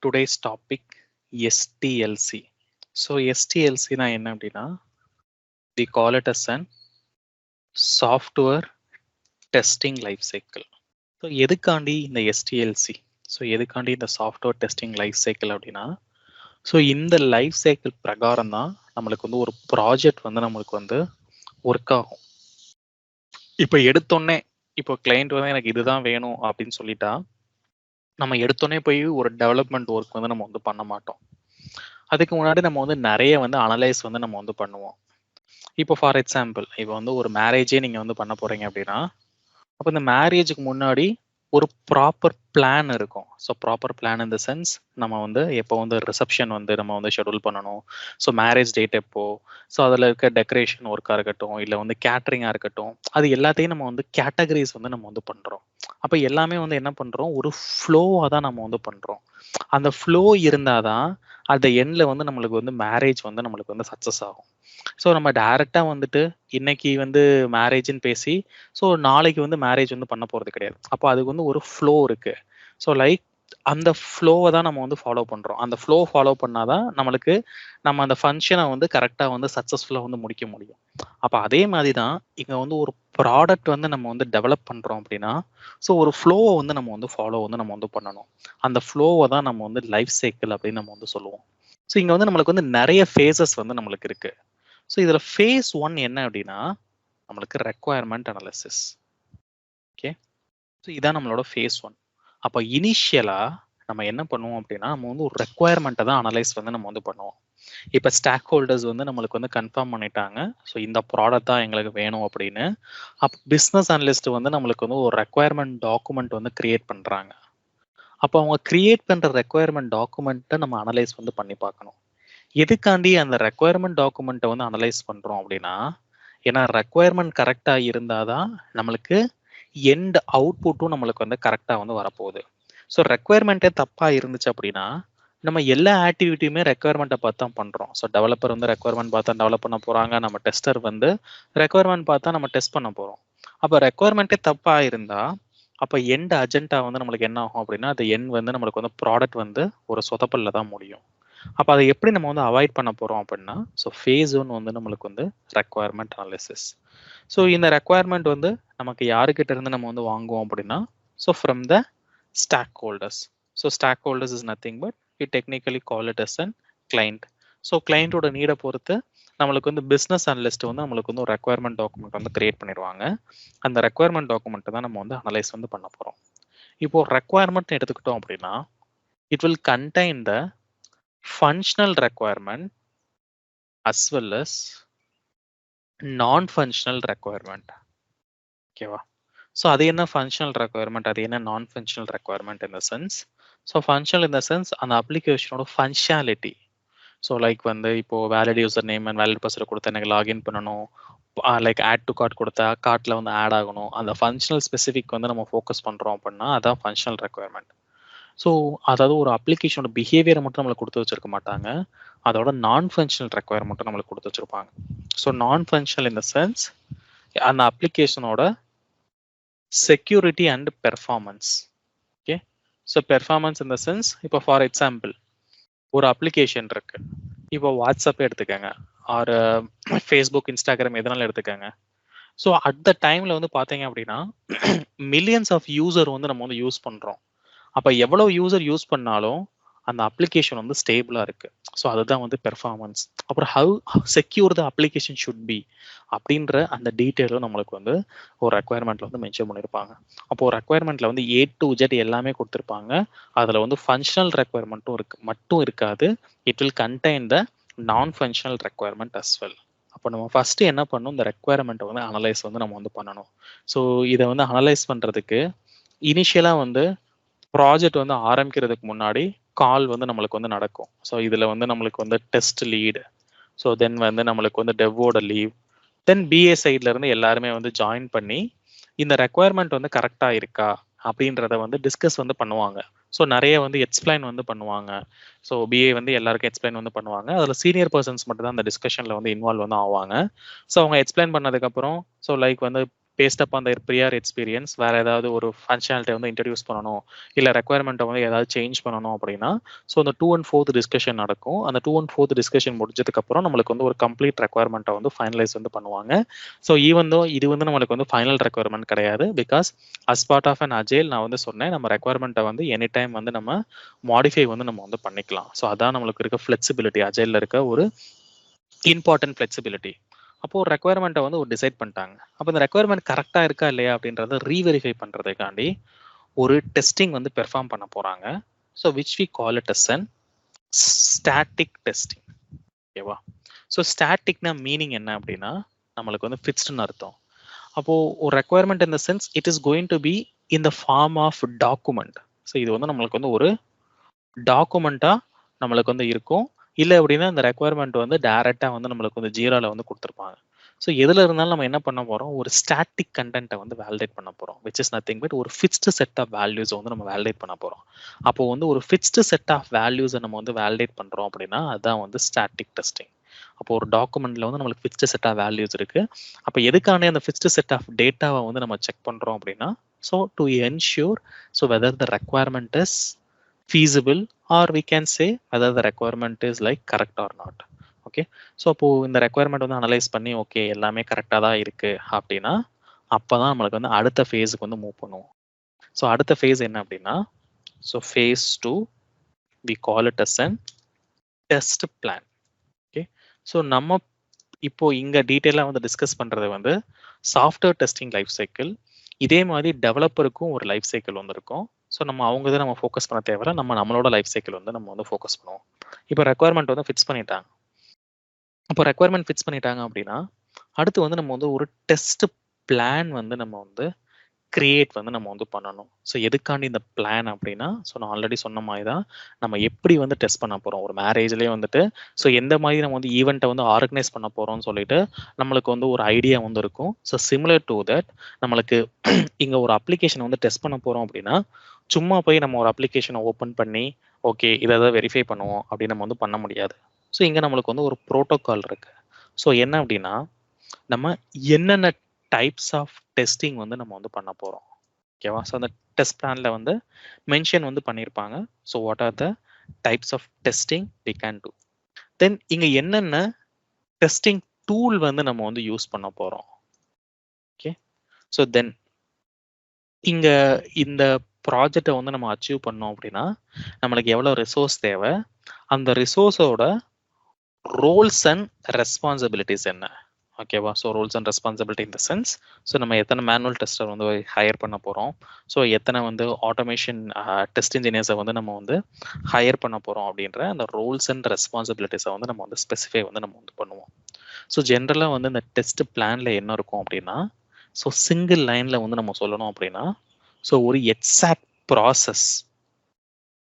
today's topic STLC. So STLC na என்ன அப்படின்னா we call it as an software testing life cycle. So எதுக்காண்டி இந்த STLC, so எதுக்காண்டி இந்த சாஃப்ட்வேர் டெஸ்டிங் லைஃப் சைக்கிள் அப்படின்னா, so இந்த லைஃப் சைக்கிள் பிரகாரம் தான் நம்மளுக்கு வந்து ஒரு ப்ராஜெக்ட் வந்து நம்மளுக்கு வந்து ஒர்க் ஆகும். இப்போ எடுத்தோடனே இப்போ கிளைண்ட் வந்து எனக்கு இதுதான் வேணும் அப்படின்னு சொல்லிட்டா நம்ம எடுத்தோடனே போய் ஒரு டெவலப்மெண்ட் ஒர்க் வந்து நம்ம வந்து பண்ண மாட்டோம். அதுக்கு முன்னாடி நம்ம வந்து நிறைய வந்து அனலைஸ் வந்து நம்ம வந்து பண்ணுவோம். இப்போ ஃபார் எக்ஸாம்பிள் இப்போ வந்து ஒரு மேரேஜே நீங்கள் வந்து பண்ண போறீங்க அப்படின்னா, அப்போ இந்த மேரேஜுக்கு முன்னாடி ஒரு ப்ராப்பர் பிளான் இருக்கும். So proper plan in the sense நம்ம வந்து எப்போ வந்து ரிசப்ஷன் வந்து நம்ம வந்து ஷெடியூல் பண்ணணும், ஸோ மேரேஜ் டேட் எப்போ, ஸோ அதில் இருக்க டெக்கரேஷன் ஒர்க்காக இருக்கட்டும், இல்லை வந்து கேட்ரிங்காக இருக்கட்டும், அது எல்லாத்தையும் நம்ம வந்து கேட்டகரிஸ் வந்து நம்ம வந்து பண்ணுறோம். அப்போ எல்லாமே வந்து என்ன பண்ணுறோம், ஒரு ஃப்ளோவாக தான் நம்ம வந்து பண்ணுறோம். அந்த ஃப்ளோ இருந்தால் தான் அந்த எண்டில் வந்து நம்மளுக்கு வந்து மேரேஜ் வந்து நம்மளுக்கு வந்து சக்ஸஸ் ஆகும். ஸோ நம்ம டைரெக்டாக வந்துட்டு இன்னைக்கு வந்து மேரேஜ்னு பேசி ஸோ நாளைக்கு வந்து மேரேஜ் வந்து பண்ண போகிறது கிடையாது. அப்போ அதுக்கு வந்து ஒரு ஃப்ளோ இருக்கு. ஸோ லைக் அந்த ஃப்ளோவை தான் நம்ம வந்து ஃபாலோ பண்ணுறோம். அந்த ஃப்ளோ ஃபாலோ பண்ணாதான் நம்மளுக்கு நம்ம அந்த ஃபங்க்ஷனை வந்து கரெக்டாக வந்து சக்ஸஸ்ஃபுல்லாக வந்து முடிக்க முடியும். அப்போ அதே மாதிரி தான் இங்கே வந்து ஒரு ப்ராடக்ட் வந்து நம்ம வந்து டெவலப் பண்ணுறோம் அப்படின்னா, ஸோ ஒரு ஃப்ளோவை வந்து நம்ம வந்து ஃபாலோ வந்து நம்ம வந்து பண்ணணும். அந்த ஃப்ளோவை தான் நம்ம வந்து லைஃப் சைக்கிள் அப்படின்னு நம்ம வந்து சொல்லுவோம். ஸோ இங்கே வந்து நம்மளுக்கு வந்து நிறைய ஃபேஸஸ் வந்து நம்மளுக்கு இருக்கு. ஸோ இதில் ஃபேஸ் 1 என்ன அப்படின்னா நம்மளுக்கு ரெக்குவயர்மெண்ட் அனாலிசிஸ். ஓகே, ஸோ இதான் நம்மளோட ஃபேஸ் 1. அப்போ இனிஷியலாக நம்ம என்ன பண்ணுவோம் அப்படின்னா, நம்ம வந்து ஒரு ரெக்குவயர்மெண்ட்டை தான் அனலைஸ் வந்து நம்ம வந்து பண்ணுவோம். இப்போ ஸ்டாக் ஹோல்டர்ஸ் வந்து நம்மளுக்கு வந்து கன்ஃபார்ம் பண்ணிட்டாங்க, ஸோ இந்த ப்ராடக்ட் தான் எங்களுக்கு வேணும் அப்படின்னு. அப்போ பிஸ்னஸ் அனலிஸ்ட் வந்து நம்மளுக்கு வந்து ஒரு ரெக்குவயர்மெண்ட் டாக்குமெண்ட் வந்து கிரியேட் பண்ணுறாங்க. அப்போ அவங்க கிரியேட் பண்ணுற ரெக்குவயர்மெண்ட் டாக்குமெண்ட்டை நம்ம அனலைஸ் வந்து பண்ணி பார்க்கணும். எதுக்காண்டி அந்த ரெக்குவயர்மெண்ட் டாக்குமெண்ட்டை வந்து அனலைஸ் பண்ணுறோம் அப்படின்னா, ஏன்னா ரெக்குவயர்மெண்ட் கரெக்டாக இருந்தால் தான் நம்மளுக்கு எண்ட் அவுட்புட்டும் நம்மளுக்கு வந்து கரெக்டாக வந்து வரப்போகுது. ஸோ ரெக்குவயர்மெண்ட்டே தப்பாக இருந்துச்சு அப்படின்னா நம்ம எல்லா ஆக்டிவிட்டியுமே ரெக்குவயர்மெண்ட்டை பார்த்து தான் பண்ணுறோம். ஸோ டெவலப்பர் வந்து ரெக்குவயர்மெண்ட் பார்த்தா டெவலப் பண்ண போகிறாங்க, நம்ம டெஸ்டர் வந்து ரெக்குவயர்மெண்ட் பார்த்தா நம்ம டெஸ்ட் பண்ண போகிறோம். அப்போ ரெக்குவயர்மெண்ட்டே தப்பாக இருந்தால் அப்போ எண்ட் அஜெண்டா வந்து நம்மளுக்கு என்ன ஆகும் அப்படின்னா, அது எண்ட் வந்து நம்மளுக்கு வந்து ப்ராடக்ட் வந்து ஒரு சொதப்பல்ல தான் முடியும். அப்போ அதை எப்படி நம்ம வந்து அவாய்ட் பண்ண போகிறோம் அப்படின்னா, ஸோ ஃபேஸ் 1 வந்து நம்மளுக்கு வந்து ரெக்குவயர்மெண்ட் அனாலிசிஸ். ஸோ இந்த ரெக்குவயர்மெண்ட் வந்து நமக்கு யாருக்கிட்ட இருந்து நம்ம வந்து வாங்குவோம் அப்படின்னா, so from the stakeholders. So stakeholders is nothing but we technically call it as an client. So கிளைண்ட்டோட நீடை பொறுத்து நம்மளுக்கு வந்து பிஸ்னஸ் அனலிஸ்ட் வந்து நம்மளுக்கு வந்து ஒரு ரெக்குவயர்மெண்ட் டாக்குமெண்ட் வந்து கிரியேட் பண்ணிடுவாங்க. அந்த ரெக்குவயர்மெண்ட் டாக்குமெண்ட்டை தான் நம்ம வந்து அனலைஸ் வந்து பண்ண போகிறோம். இப்போ ரெக்குவயர்மெண்ட் எடுத்துக்கிட்டோம் அப்படின்னா, it will contain the functional requirement as well as non-functional requirement. ஓகேவா? ஸோ அது என்ன ஃபங்க்ஷனல் ரெக்குவயர்மெண்ட், அது என்ன நான் functional requirement in the sense. So functional in the sense அந்த அப்ளிகேஷனோட ஃபங்க்ஷனாலிட்டி. ஸோ லைக் வந்து இப்போ valid user name and valid password கொடுத்தா எனக்கு லாகின் பண்ணணும், லைக் ஆட் டு கார்ட் கொடுத்தா கார்ட்டில் வந்து ஆட் ஆகணும். அந்த ஃபங்க்ஷனல் ஸ்பெசிஃபிக் வந்து நம்ம ஃபோக்கஸ் பண்ணுறோம் அப்படின்னா அதான் ஃபங்க்ஷனல் ரெக்குவயர்மெண்ட். ஸோ அதாவது ஒரு அப்ளிகேஷனோட பிஹேவியரை மட்டும் நம்மளுக்கு கொடுத்து வச்சிருக்க மாட்டாங்க, அதோட நான் ஃபங்க்ஷனல் ரெக்குவயர்மெண்ட் நம்மளுக்கு கொடுத்து வச்சிருப்பாங்க. ஸோ நான் ஃபங்க்ஷனல் இன் த சென்ஸ் அந்த அப்ளிகேஷனோட security and performance. Okay, so performance in the sense இப்போ ஃபார் எக்ஸாம்பிள் ஒரு அப்ளிகேஷன் இருக்கு, இப்போ வாட்ஸ்அப் எடுத்துக்கோங்க, ஆர் ஃபேஸ்புக், இன்ஸ்டாகிராம் எதனால எடுத்துக்கோங்க. ஸோ அட் த டைமில் வந்து பார்த்தீங்க அப்படின்னா மில்லியன்ஸ் ஆஃப் யூசர் வந்து நம்ம வந்து யூஸ் பண்ணுறோம். அப்போ எவ்வளோ யூசர் யூஸ் பண்ணாலும் அந்த அப்ளிகேஷன் வந்து ஸ்டேபிளாக இருக்குது. ஸோ அதுதான் வந்து பெர்ஃபார்மன்ஸ். அப்புறம் how secure the application should be அப்படின்ற அந்த டீட்டெயிலும் நம்மளுக்கு வந்து ஒரு ரெக்குவயர்மெண்ட்டில் வந்து மென்ஷன் பண்ணியிருப்பாங்க. அப்போது ரெக்குவயர்மெண்ட்டில் வந்து A to Z எல்லாமே கொடுத்துருப்பாங்க. அதில் வந்து ஃபங்க்ஷனல் ரெக்குவயர்மெண்ட்டும் மட்டும் இருக்காது, இட் வில் கண்டைன் த நான் ஃபங்க்ஷனல் ரெக்குவயர்மெண்ட் அஸ் வெல். அப்போ நம்ம ஃபஸ்ட்டு என்ன பண்ணணும், இந்த ரெக்குவயர்மெண்ட்டை வந்து அனலைஸ் வந்து நம்ம வந்து பண்ணணும். ஸோ இதை வந்து அனலைஸ் பண்ணுறதுக்கு இனிஷியலாக வந்து ப்ராஜெக்ட் வந்து ஆரம்பிக்கிறதுக்கு முன்னாடி கால் வந்து நம்மளுக்கு வந்து நடக்கும். ஸோ இதில் வந்து நம்மளுக்கு வந்து டெஸ்ட் லீடு, ஸோ தென் வந்து நம்மளுக்கு வந்து டெவோட லீவ், தென் பிஏ சைட்ல இருந்து எல்லாருமே வந்து ஜாயின் பண்ணி இந்த ரெக்குவயர்மெண்ட் வந்து கரெக்டாக இருக்கா அப்படின்றத வந்து டிஸ்கஸ் வந்து பண்ணுவாங்க. ஸோ நிறைய வந்து எக்ஸ்பிளைன் வந்து பண்ணுவாங்க. ஸோ பிஏ வந்து எல்லாருக்கும் எக்ஸ்பிளைன் வந்து பண்ணுவாங்க. அதில் சீனியர் பர்சன்ஸ் மட்டும் தான் அந்த டிஸ்கஷனில் வந்து இன்வால்வ் வந்து ஆவாங்க. ஸோ அவங்க எக்ஸ்பிளைன் பண்ணதுக்கப்புறம் ஸோ லைக் வந்து பேஸ்ட் அப் அந்த ப்ரியர் எக்ஸ்பீரியன்ஸ் வேற ஏதாவது ஒரு ஃபங்க்ஷனாலிட்டி வந்து இன்ட்ரடியூஸ் பண்ணணும், இல்லை ரெக்குவயர்மெண்ட்டை வந்து ஏதாவது சேஞ்ச் பண்ணணும் அப்படின்னா, ஸோ அந்த 2 and 4th டிஸ்கஷன் நடக்கும். அந்த 2 and 4th டிஸ்கஷன் முடிஞ்சதுக்கப்புறம் நம்மளுக்கு வந்து ஒரு கம்ப்ளீட் ரெக்குவயர்மெண்ட்டை வந்து ஃபைனலைஸ் வந்து பண்ணுவாங்க. ஸோ ஈவன் தோ இது வந்து நம்மளுக்கு வந்து ஃபைனல் ரெக்குவயர்மெண்ட் கிடையாது. Because as part of an agile நான் வந்து சொன்னேன், நம்ம ரெக்குவயர்மெண்ட்டை வந்து எனி டைம் வந்து நம்ம மாடிஃபை வந்து நம்ம வந்து பண்ணிக்கலாம். ஸோ அதான் நம்மளுக்கு இருக்க ஃப்ளெக்சிபிலிட்டி, அஜைலில் இருக்க ஒரு இம்பார்ட்டன்ட் ஃப்ளெக்சிபிலிட்டி. அப்போ ஒரு ரெக்குவயர்மெண்ட்டை வந்து ஒரு டிசைட் பண்ணிட்டாங்க. அப்போ இந்த ரெக்குவயர்மெண்ட் கரெக்டாக இருக்கா இல்லையா அப்படின்றத ரீவெரிஃபை பண்ணுறதுக்காண்டி ஒரு டெஸ்டிங் வந்து பெர்ஃபார்ம் பண்ண போகிறாங்க. So which we call it as an static testing. ஓகேவா? ஸோ ஸ்டாட்டிக்னா மீனிங் என்ன அப்படின்னா நம்மளுக்கு வந்து ஃபிக்ஸ்டுன்னு அர்த்தம். அப்போது ஒரு requirement in the sense it is going to be in the form of document. So இது வந்து நம்மளுக்கு வந்து ஒரு டாக்குமெண்ட்டாக நம்மளுக்கு வந்து இருக்கும். இல்லை அப்படின்னா இந்த ரெக்குவயர்மெண்ட் வந்து டைரெக்டாக வந்து நம்மளுக்கு வந்து ஜீராவில் வந்து கொடுத்துருப்பாங்க. ஸோ எதில் இருந்தாலும் நம்ம என்ன பண்ண போகிறோம், ஒரு ஸ்டாட்டிக் கண்டென்ட்டை வந்து வேலிடேட் பண்ண போகிறோம், விச் இஸ் நத்திங் பட் ஒரு ஃபிக்ஸ்டு செட் ஆஃப் வேல்யூஸை வந்து நம்ம வேலிடேட் பண்ண போகிறோம். அப்போ வந்து ஒரு ஃபிக்ஸ்டு செட் ஆஃப் வேல்யூஸை நம்ம வந்து வேலிடேட் பண்ணுறோம் அப்படின்னா அதுதான் வந்து ஸ்டாட்டிக் டெஸ்டிங். அப்போ ஒரு டாக்குமெண்ட்ல வந்து நம்மளுக்கு ஃபிக்ஸ்டு செட் ஆஃப் வேல்யூஸ் இருக்கு. அப்போ எதுக்கான அந்த ஃபிக்ஸ்டு செட் ஆஃப் டேட்டாவை வந்து நம்ம செக் பண்ணுறோம் அப்படின்னா, so to ensure so whether the requirement is feasible or we can say whether the requirement is like correct or not. Okay, so அப்போது இந்த ரெக்குவயர்மெண்ட் வந்து அனலைஸ் பண்ணி ஓகே எல்லாமே கரெக்டாக தான் இருக்குது அப்படின்னா அப்போ தான் நம்மளுக்கு வந்து அடுத்த ஃபேஸுக்கு வந்து மூவ் பண்ணுவோம். ஸோ அடுத்த ஃபேஸ் என்ன அப்படின்னா, so phase 2 we call it as an test plan. Okay, so நம்ம இப்போ இங்கே டீட்டெயிலாக வந்து டிஸ்கஸ் பண்ணுறது வந்து சாஃப்ட்வேர் டெஸ்டிங் லைஃப் சைக்கிள். இதே மாதிரி டெவலப்பருக்கும் ஒரு லைஃப் சைக்கிள் வந்து இருக்கும். ஸோ நம்ம அவங்க தான் நம்ம ஃபோக்கஸ் பண்ண தேவையில்ல, நம்மளோட லைஃப் சைக்கிள் வந்து நம்ம வந்து ஃபோக்கஸ் பண்ணுவோம். இப்போ ரெக்குவயர்மெண்ட் வந்து ஃபிக்ஸ் பண்ணிட்டாங்க. இப்போ ரெக்குவயர்மெண்ட் ஃபிக்ஸ் பண்ணிட்டாங்க அப்படின்னா அடுத்து வந்து நம்ம வந்து ஒரு டெஸ்ட் பிளான் வந்து நம்ம வந்து கிரியேட் வந்து நம்ம வந்து பண்ணணும். ஸோ எதுக்காண்டி இந்த பிளான் அப்படின்னா, ஸோ நான் ஆல்ரெடி சொன்ன மாதிரி தான் நம்ம எப்படி வந்து டெஸ்ட் பண்ண போகிறோம் ஒரு மேரேஜ்லேயே வந்துட்டு. ஸோ எந்த மாதிரி நம்ம வந்து ஈவெண்ட்டை வந்து ஆர்கனைஸ் பண்ண போகிறோம்னு சொல்லிட்டு நம்மளுக்கு வந்து ஒரு ஐடியா வந்து இருக்கும். ஸோ சிமிலர் டு தட் நம்மளுக்கு இங்கே ஒரு அப்ளிகேஷன் வந்து டெஸ்ட் பண்ண போகிறோம் அப்படின்னா சும்மா போய் நம்ம ஒரு அப்ளிகேஷனை ஓப்பன் பண்ணி ஓகே இதை வெரிஃபை பண்ணுவோம் அப்படின்னு நம்ம வந்து பண்ண முடியாது. ஸோ இங்கே நம்மளுக்கு வந்து ஒரு ப்ரோட்டோகால் இருக்கு. ஸோ என்ன அப்படின்னா நம்ம என்னென்ன டைப்ஸ் ஆஃப் டெஸ்டிங் வந்து நம்ம வந்து பண்ண போகிறோம். ஓகேவா? ஸோ அந்த டெஸ்ட் பிளானில் வந்து மென்ஷன் வந்து பண்ணியிருப்பாங்க. So what are the types of testing we can do. Then இங்கே என்னென்ன டெஸ்டிங் டூல் வந்து நம்ம வந்து யூஸ் பண்ண போகிறோம். ஓகே, ஸோ தென் இங்கே இந்த ப்ராஜெக்டை வந்து நம்ம அச்சீவ் பண்ணோம் அப்படின்னா நம்மளுக்கு எவ்வளோ ரிசோர்ஸ் தேவை, அந்த ரிசோர்ஸோட ரோல்ஸ் அண்ட் ரெஸ்பான்சிபிலிட்டிஸ் என்ன. ஓகேவா? So roles and responsibility in the sense so நம்ம எத்தனை மேனுவல் டெஸ்டர் வந்து ஹையர் பண்ண போகிறோம், ஸோ எத்தனை வந்து ஆட்டோமேஷன் டெஸ்ட் இன்ஜினியர்ஸை வந்து நம்ம வந்து ஹையர் பண்ண போகிறோம் அப்படின்ற அந்த ரோல்ஸ் அண்ட் ரெஸ்பான்சிபிலிட்டிஸை வந்து நம்ம வந்து ஸ்பெசிஃபை வந்து நம்ம வந்து பண்ணுவோம். ஸோ ஜென்ரலாக வந்து இந்த டெஸ்ட் பிளானில் என்ன இருக்கும் அப்படின்னா, ஸோ சிங்கிள் லைனில் வந்து நம்ம சொல்லணும் அப்படின்னா ஸோ ஒரு எக்ஸாக்ட் ப்ராசஸ்,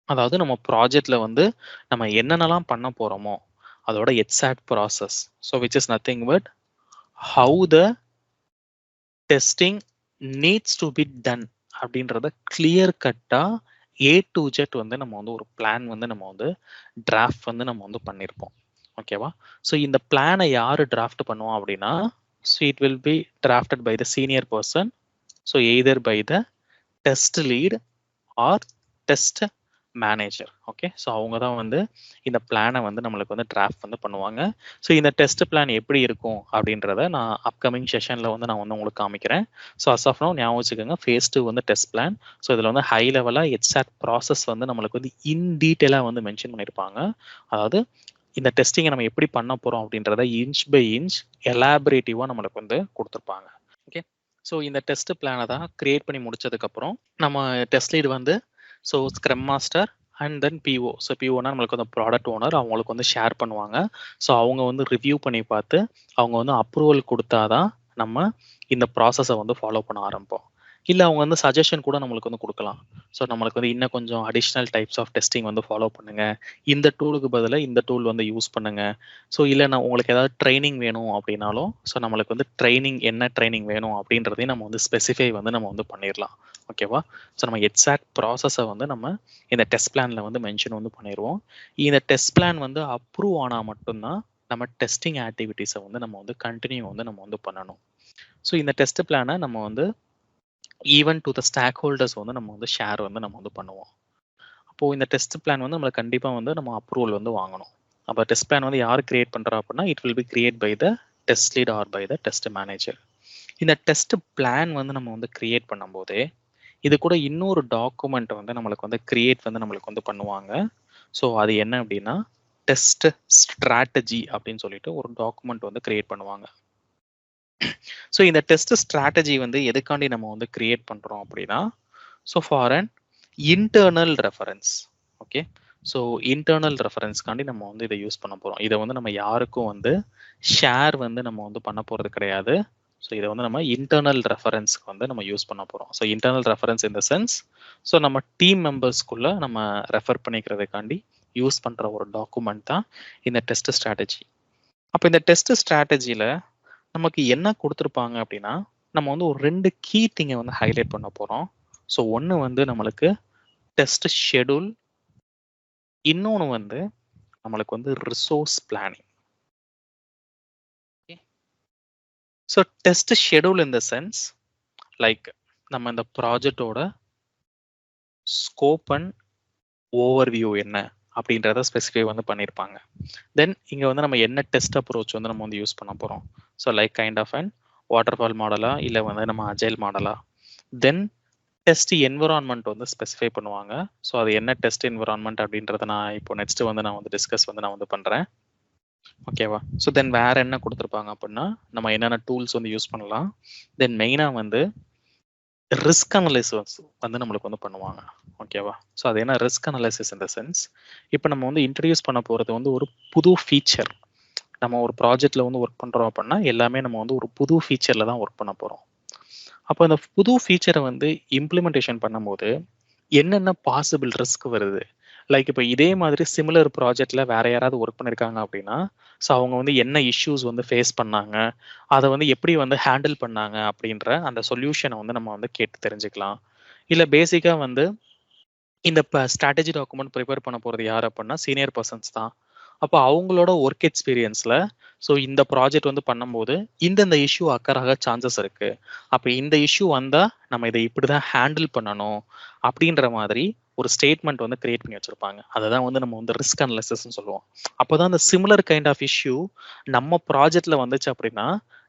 அதாவது நம்ம ப்ராஜெக்டில் வந்து நம்ம என்னென்னலாம் பண்ண போகிறோமோ அதோட exact process. So which is nothing but how the testing needs to be done அப்படின்றத கிளியர் கட்டா A to Z வந்து நம்ம வந்து ஒரு பிளான் வந்து நம்ம வந்து டிராஃப்ட் வந்து நம்ம வந்து பண்ணியிருப்போம். ஓகேவா? ஸோ இந்த பிளானை யாரு டிராஃப்ட் பண்ணுவோம் அப்படின்னா, so it will be drafted by the senior person. So either by the test lead or test manager. Okay, so அவங்க தான் வந்து இந்த பிளானை வந்து நம்மளுக்கு வந்து டிராஃப்ட் வந்து பண்ணுவாங்க. ஸோ இந்த டெஸ்ட் பிளான் எப்படி இருக்கும் அப்படின்றத நான் அப்கமிங் செஷனில் வந்து நான் வந்து உங்களுக்கு காமிக்கிறேன். ஸோ அஸ் ஆஃப் நோ ஞாபகம் வச்சுக்கோங்க, ஃபேஸ் 2 வந்து டெஸ்ட் பிளான். ஸோ இதில் வந்து ஹை லெவலாக எக்ஸாக்ட் ப்ராசஸ் வந்து நம்மளுக்கு வந்து இன் டீட்டெயிலாக வந்து மென்ஷன் பண்ணியிருப்பாங்க. அதாவது இந்த டெஸ்டிங்கை நம்ம எப்படி பண்ண போகிறோம் அப்படின்றத இன்ச் பை இன்ச் எலாபரேட்டிவாக நம்மளுக்கு வந்து கொடுத்துருப்பாங்க. ஓகே, ஸோ இந்த டெஸ்ட் பிளானை தான் கிரியேட் பண்ணி முடிச்சதுக்கப்புறம் நம்ம டெஸ்ட் லீட் வந்து so scrum master and then PO. So பிஓனா நம்மளுக்கு வந்து ப்ராடக்ட் ஓனர், அவங்களுக்கு வந்து ஷேர் பண்ணுவாங்க. ஸோ அவங்க வந்து ரிவ்யூ பண்ணி பார்த்து அவங்க வந்து அப்ரூவல் கொடுத்தாதான் நம்ம இந்த ப்ராசஸை வந்து ஃபாலோ பண்ண ஆரம்பிப்போம். இல்லை அவங்க வந்து சஜஷன் கூட நம்மளுக்கு வந்து கொடுக்கலாம். ஸோ நம்மளுக்கு வந்து இன்னும் கொஞ்சம் அடிஷ்னல் டைப்ஸ் ஆஃப் டெஸ்டிங் வந்து ஃபாலோ பண்ணுங்க, இந்த டூலுக்கு பதிலாக இந்த டூல் வந்து யூஸ் பண்ணுங்க. ஸோ இல்லை நான் உங்களுக்கு ஏதாவது ட்ரைனிங் வேணும் அப்படின்னாலும் ஸோ நம்மளுக்கு வந்து ட்ரைனிங் என்ன ட்ரைனிங் வேணும் அப்படின்றதையும் நம்ம வந்து ஸ்பெசிஃபை வந்து நம்ம வந்து பண்ணிடலாம். ஓகேவா? ஸோ நம்ம எக்ஸாக்ட் ப்ராசஸை வந்து நம்ம இந்த டெஸ்ட் பிளானில் வந்து மென்ஷன் வந்து பண்ணிடுவோம். இந்த டெஸ்ட் பிளான் வந்து அப்ரூவ் ஆனால் மட்டும்தான் நம்ம டெஸ்டிங் ஆக்டிவிட்டீஸை வந்து நம்ம வந்து கண்டினியூ வந்து நம்ம வந்து பண்ணணும். ஸோ இந்த டெஸ்ட் பிளானை நம்ம வந்து even to the stakeholders வந்து நம்ம வந்து ஷேர் வந்து நம்ம வந்து பண்ணுவோம். அப்போது இந்த டெஸ்ட் பிளான் வந்து நம்மளுக்கு கண்டிப்பாக வந்து நம்ம அப்ரூவல் வந்து வாங்கணும். அப்போ டெஸ்ட் பிளான் வந்து யார் கிரியேட் பண்ணுறா அப்படின்னா it will be create by the test lead or by the test manager. இந்த டெஸ்ட் பிளான் வந்து நம்ம வந்து கிரியேட் பண்ணும்போதே இது கூட இன்னொரு டாக்குமெண்ட் வந்து நம்மளுக்கு வந்து கிரியேட் வந்து நம்மளுக்கு வந்து பண்ணுவாங்க. ஸோ அது என்ன அப்படின்னா டெஸ்ட் ஸ்ட்ராட்டஜி அப்படின்னு சொல்லிட்டு ஒரு டாக்குமெண்ட் வந்து கிரியேட் பண்ணுவாங்க. ஸோ இந்த டெஸ்ட் ஸ்ட்ராட்டஜி வந்து எதுக்காண்டி நம்ம வந்து கிரியேட் பண்றோம் அப்படின்னா so for an internal reference. Okay, so internal ரெஃபரன்ஸ்க்காண்டி நம்ம வந்து இதை யூஸ் பண்ண போறோம். இதை வந்து நம்ம யாருக்கும் வந்து ஷேர் வந்து நம்ம வந்து பண்ண போறது கிடையாது. ஸோ இதை வந்து நம்ம இன்டர்னல் ரெஃபரன்ஸ்க்கு வந்து நம்ம யூஸ் பண்ண போறோம். So internal reference in the sense so நம்ம டீம் மெம்பர்ஸ்க்குள்ள நம்ம ரெஃபர் பண்ணிக்கிறதுக்காண்டி யூஸ் பண்ற ஒரு டாக்குமெண்ட் தான் இந்த டெஸ்ட் ஸ்ட்ராட்டஜி. அப்போ இந்த டெஸ்ட் ஸ்ட்ராட்டஜியில நமக்கு என்ன கொடுத்துருப்பாங்க அப்படின்னா நம்ம வந்து ஒரு 2 கீ திங்கை வந்து ஹைலைட் பண்ண போறோம். ஸோ ஒன்று வந்து நம்மளுக்கு டெஸ்ட் ஷெடியூல், இன்னொன்று வந்து நம்மளுக்கு வந்து resource planning. So test schedule in the sense like நம்ம இந்த ப்ராஜெக்டோட ஸ்கோப் அண்ட் ஓவர்வியூ என்ன அப்படின்றத ஸ்பெசிஃபை வந்து பண்ணியிருப்பாங்க. தென் இங்கே வந்து நம்ம என்ன டெஸ்ட் அப்ரோச் வந்து நம்ம வந்து யூஸ் பண்ண போகிறோம். So like kind of and waterfall மாடலா இல்லை வந்து நம்ம அஜைல் மாடலா. தென் டெஸ்ட் என்விரான்மெண்ட் வந்து ஸ்பெசிஃபை பண்ணுவாங்க. ஸோ அது என்ன டெஸ்ட் என்விரான்மெண்ட் அப்படின்றத நான் இப்போ நெக்ஸ்ட் வந்து நான் வந்து டிஸ்கஸ் வந்து நான் வந்து பண்ணுறேன். ஓகேவா? ஸோ தென் வேற என்ன கொடுத்துருப்பாங்க அப்படின்னா நம்ம என்னென்ன டூல்ஸ் வந்து யூஸ் பண்ணலாம். தென் மெயினாக வந்து ரிஸ்க் அனலைசிஸ் வந்து நம்மளுக்கு வந்து பண்ணுவாங்க. ஓகேவா? ஸோ அது என்ன risk analysis in the sense இப்போ நம்ம வந்து இன்ட்ரடியூஸ் பண்ண போகிறது வந்து ஒரு புது ஃபீச்சர். நம்ம ஒரு ப்ராஜெக்ட்ல வந்து ஒர்க் பண்ணுறோம் அப்படின்னா எல்லாமே நம்ம வந்து ஒரு புது ஃபீச்சரில் தான் ஒர்க் பண்ண போகிறோம். அப்போ அந்த புது ஃபீச்சரை வந்து இம்ப்ளிமெண்டேஷன் பண்ணும்போது என்னென்ன பாசிபிள் ரிஸ்க் வருது. லைக் இப்போ இதே மாதிரி சிமிலர் ப்ராஜெக்ட்ல வேற யாராவது ஒர்க் பண்ணியிருக்காங்க அப்படின்னா ஸோ அவங்க வந்து என்ன இஷ்யூஸ் வந்து ஃபேஸ் பண்ணாங்க, அதை வந்து எப்படி வந்து ஹேண்டில் பண்ணாங்க அப்படின்ற அந்த சொல்யூஷனை வந்து நம்ம வந்து கேட்டு தெரிஞ்சுக்கலாம். இல்லை பேசிக்காக வந்து இந்த ஸ்ட்ராட்டஜி டாக்குமெண்ட் ப்ரிப்பேர் பண்ண போகிறது யார் அப்படின்னா சீனியர் பர்சன்ஸ் தான். அப்போ அவங்களோட ஒர்க் எக்ஸ்பீரியன்ஸில் ஸோ இந்த ப்ராஜெக்ட் வந்து பண்ணும்போது இந்தந்த இஷ்யூ அக்கறாக சான்சஸ் இருக்கு. அப்போ இந்த இஷ்யூ வந்தால் நம்ம இதை இப்படி தான் ஹேண்டில் பண்ணணும் அப்படின்ற மாதிரி ஒரு ஸ்டேட்மெண்ட் வந்து கிரியேட் பண்ணி வச்சிருப்பாங்க. அதை தான் வந்து நம்ம வந்து ரிஸ்க் அனலைசிஸ்ன்னு சொல்லுவோம். அப்போ தான் அந்த சிமிலர் கைண்ட் ஆஃப் இஷ்யூ நம்ம ப்ராஜெக்ட்ல வந்துச்சு அப்படின்னா